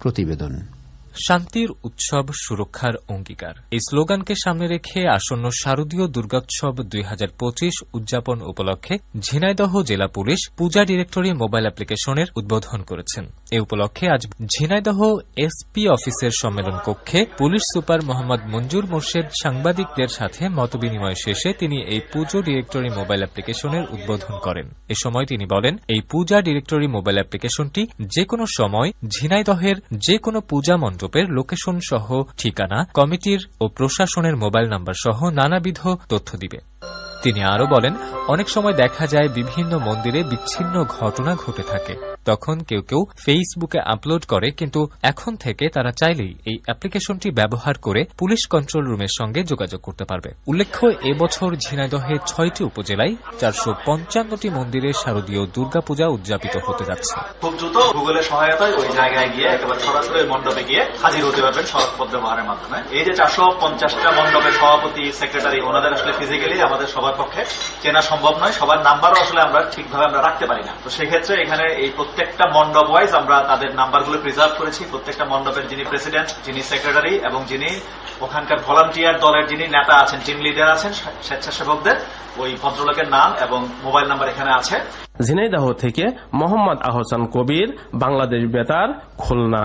প্রতিবেদন। শান্তির উৎসব, সুরক্ষার অঙ্গীকার, এই স্লোগানকে সামনে রেখে আসন্ন শারদীয় দুর্গোৎসব 2025 উদযাপন উপলক্ষে ঝিনাইদহ জেলা পুলিশ পূজা ডিরেক্টরি মোবাইল অ্যাপ্লিকেশনের উদ্বোধন করেছেন। এ উপলক্ষে আজ ঝিনাইদহ এসপি অফিসের সম্মেলন কক্ষে পুলিশ সুপার মোহাম্মদ মঞ্জুর মোর্শেদ সাংবাদিকদের সাথে মতবিনিময় শেষে তিনি এই পূজা ডিরেক্টরি মোবাইল অ্যাপ্লিকেশনের উদ্বোধন করেন। এ সময় তিনি বলেন, এই পূজা ডিরেক্টরি মোবাইল অ্যাপ্লিকেশনটি যে কোনো সময় ঝিনাইদহের যে কোনো পূজা মণ্ডপের লোকেশন সহ ঠিকানা, কমিটির ও প্রশাসনের মোবাইল নাম্বার সহ নানাবিধ তথ্য দিবে। তিনি আরও বলেন, অনেক সময় দেখা যায় বিভিন্ন মন্দিরে বিচ্ছিন্ন ঘটনা ঘটে থাকে, তখন কেউ কেউ ফেসবুকে আপলোড করে, কিন্তু এখন থেকে তারা চাইলেই এই অ্যাপ্লিকেশনটি ব্যবহার করে পুলিশ কন্ট্রোল রুমের সঙ্গে যোগাযোগ করতে পারবে। উল্লেখ্য, এবছর ঝিনাইদহে 6টি উপজেলায় 455টি মন্দিরে শারদীয় দুর্গাপূজা উদযাপিত হতে যাচ্ছে। খুব দ্রুত গুগলের সহায়তায় ওই জায়গায় গিয়ে একেবারে সরাসরি মণ্ডপে গিয়ে হাজির হতে পারবেন সড়ক পথ ব্যবহারের মাধ্যমে। এই যে 450টা মণ্ডপের সভাপতি, সেক্রেটারি, ওনাদের আসলে ফিজিক্যালি আমাদের সবার পক্ষে চেনা সম্ভব নয়, সবার নাম্বারও আসলে আমরা ঠিকভাবে আমরা রাখতে পারি না। তো সেক্ষেত্রে এখানে এই প্রত্যেকটা মণ্ডপ ওয়াইজ আমরা তাদের নাম্বারগুলো প্রিজার্ভ করেছি। প্রত্যেকটা মণ্ডপের যিনি প্রেসিডেন্ট, যিনি সেক্রেটারি এবং যিনি ওখানকার ভলান্টিয়ার দলের যিনি নেতা আছেন, টিম লিডার আছেন, স্বেচ্ছাসেবকদের ওই ভদ্রলোকের নাম এবং মোবাইল নাম্বার এখানে আছে। ঝিনাইদহ থেকে মোহাম্মদ আহসান কবির, বাংলাদেশ বেতার, খুলনা।